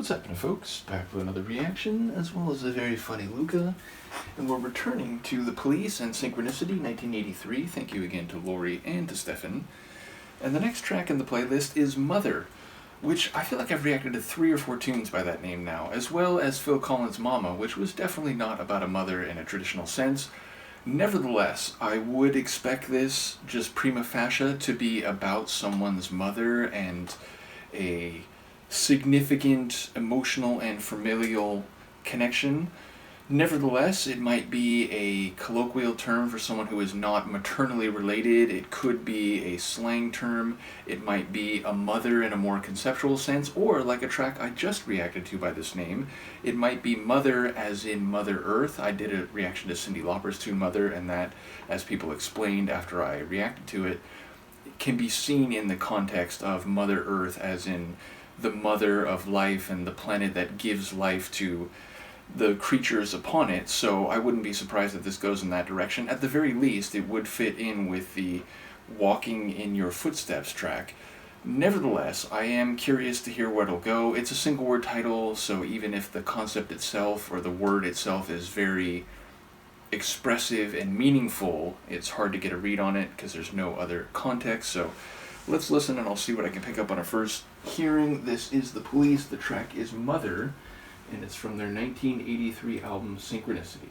What's happening, folks? Back with another reaction, as well as a very funny Luca. And we're returning to The Police and Synchronicity, 1983. Thank you again to Lori and to Stefan. And the next track in the playlist is Mother, which I feel like I've reacted to 3 or 4 tunes by that name now, as well as Phil Collins' Mama, which was definitely not about a mother in a traditional sense. Nevertheless, I would expect this, just prima facie, to be about someone's mother and a significant emotional and familial connection. Nevertheless, it might be a colloquial term for someone who is not maternally related. It could be a slang term. It might be a mother in a more conceptual sense, or like a track I just reacted to by this name, it might be mother as in Mother Earth. I did a reaction to Cyndi Lauper's tune Mother, and that, as people explained after I reacted to it, can be seen in the context of Mother Earth as in the mother of life and the planet that gives life to the creatures upon it. So I wouldn't be surprised if this goes in that direction. At the very least, it would fit in with the Walking in Your Footsteps track. Nevertheless, I am curious to hear where it'll go. It's a single word title, so even if the concept itself or the word itself is very expressive and meaningful, it's hard to get a read on it because there's no other context. So let's listen and I'll see what I can pick up on a first hearing. This is The Police. The track is Mother, and it's from their 1983 album Synchronicity.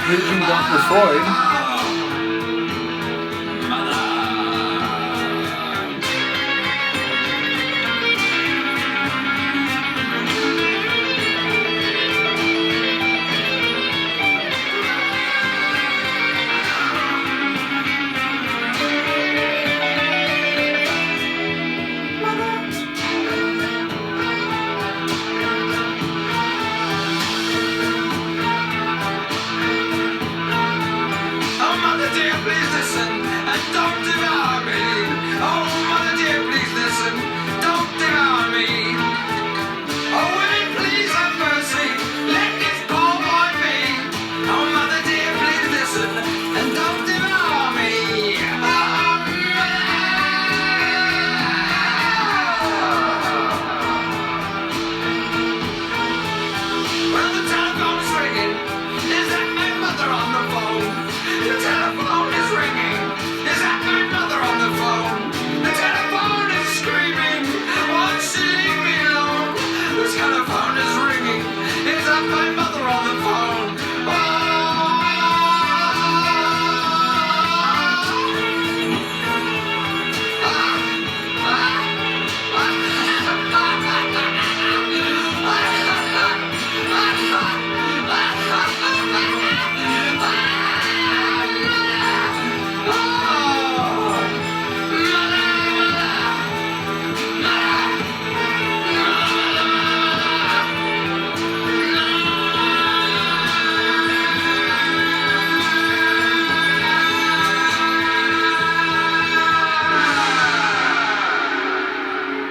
Paging Dr. Freud.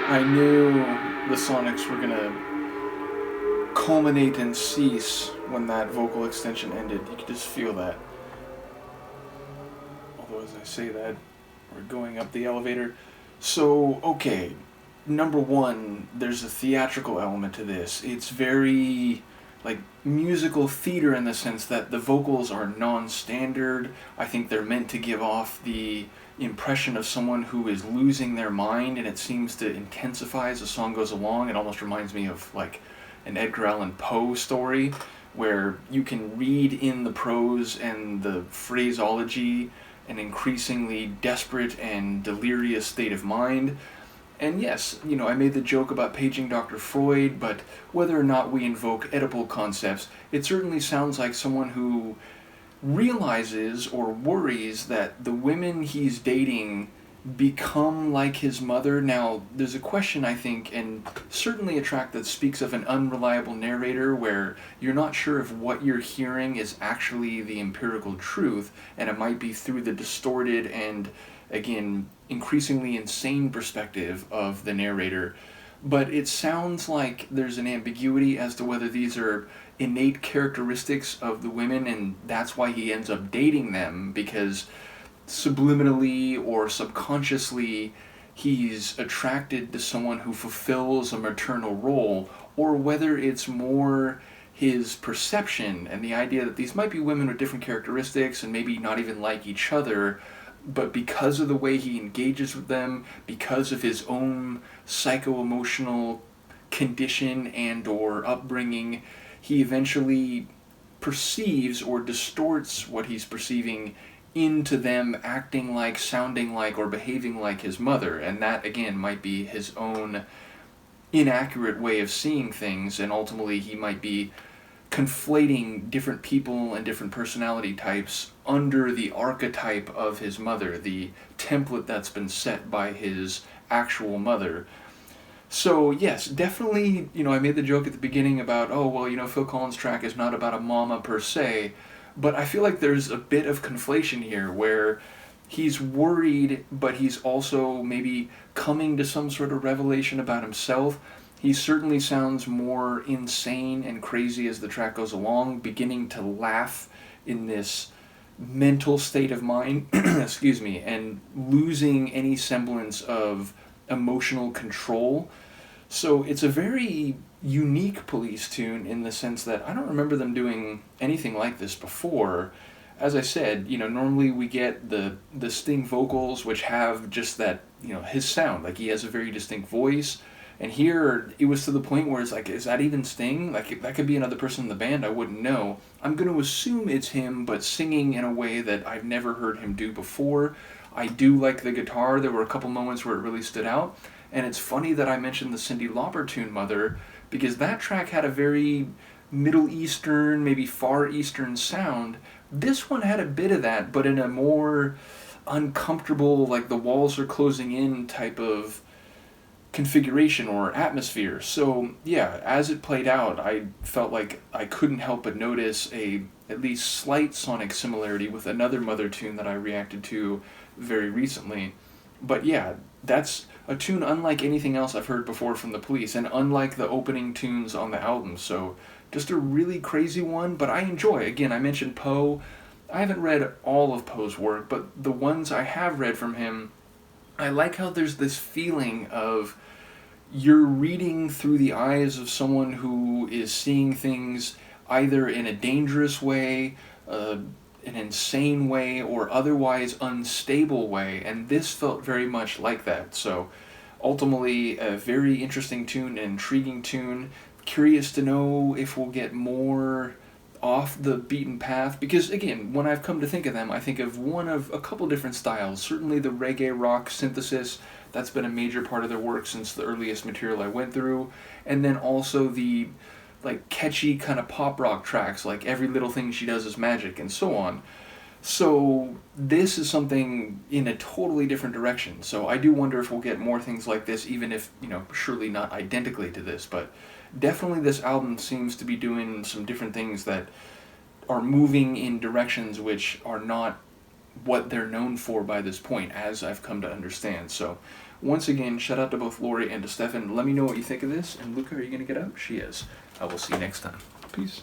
I knew the Sonics were gonna culminate and cease when that vocal extension ended. You could just feel that. Although as I say that, we're going up the elevator. So, okay, number one, there's a theatrical element to this. It's very like musical theater in the sense that the vocals are non-standard. I think they're meant to give off the impression of someone who is losing their mind, and it seems to intensify as the song goes along. It almost reminds me of like an Edgar Allen Poe story, where you can read in the prose and the phraseology an increasingly desperate and delirious state of mind. And yes, I made the joke about paging Dr. Freud, but whether or not we invoke Oedipal concepts, it certainly sounds like someone who realizes or worries that the women he's dating become like his mother. Now, there's a question, I think, and certainly a track that speaks of an unreliable narrator where you're not sure if what you're hearing is actually the empirical truth, and it might be through the distorted and, again, increasingly insane perspective of the narrator. But it sounds like there's an ambiguity as to whether these are innate characteristics of the women, and that's why he ends up dating them, because subliminally or subconsciously he's attracted to someone who fulfills a maternal role, or whether it's more his perception and the idea that these might be women with different characteristics and maybe not even like each other, but because of the way he engages with them, because of his own psycho-emotional condition and or upbringing, he eventually perceives or distorts what he's perceiving into them acting like, sounding like, or behaving like his mother. And that, again, might be his own inaccurate way of seeing things, and ultimately he might be conflating different people and different personality types under the archetype of his mother, the template that's been set by his actual mother. So yes, definitely, I made the joke at the beginning about, Phil Collins' track is not about a mama per se, but I feel like there's a bit of conflation here where he's worried, but he's also maybe coming to some sort of revelation about himself. He certainly sounds more insane and crazy as the track goes along, beginning to laugh in this mental state of mind, excuse me, and losing any semblance of emotional control. So it's a very unique Police tune in the sense that I don't remember them doing anything like this before. As I said, normally we get the Sting vocals, which have just that, his sound, like he has a very distinct voice. And here, it was to the point where it's like, is that even Sting? Like, that could be another person in the band, I wouldn't know. I'm going to assume it's him, but singing in a way that I've never heard him do before. I do like the guitar. There were a couple moments where it really stood out. And it's funny that I mentioned the Cyndi Lauper tune, Mother, because that track had a very Middle Eastern, maybe Far Eastern sound. This one had a bit of that, but in a more uncomfortable, like the walls are closing in type of configuration or atmosphere. So yeah, as it played out, I felt like I couldn't help but notice a at least slight sonic similarity with another Mother tune that I reacted to very recently. But yeah, that's a tune unlike anything else I've heard before from the Police, and unlike the opening tunes on the album. So just a really crazy one, but I enjoy. Again, I mentioned Poe. I haven't read all of Poe's work, but the ones I have read from him, I like how there's this feeling of you're reading through the eyes of someone who is seeing things either in a dangerous way, an insane way, or otherwise unstable way, and this felt very much like that. So ultimately, a very interesting tune, an intriguing tune. Curious to know if we'll get more off the beaten path, because again, when I've come to think of them, I think of one of a couple different styles. Certainly the reggae rock synthesis, that's been a major part of their work since the earliest material I went through, and then also the like catchy kind of pop rock tracks like Every Little Thing She Does Is Magic and so on. So this is something in a totally different direction. So I do wonder if we'll get more things like this, even if, surely not identically to this, but definitely this album seems to be doing some different things that are moving in directions which are not what they're known for by this point, as I've come to understand. So once again, shout out to both Lori and to Stefan. Let me know what you think of this. And Luca, are you going to get out? She is. I will see you next time. Peace.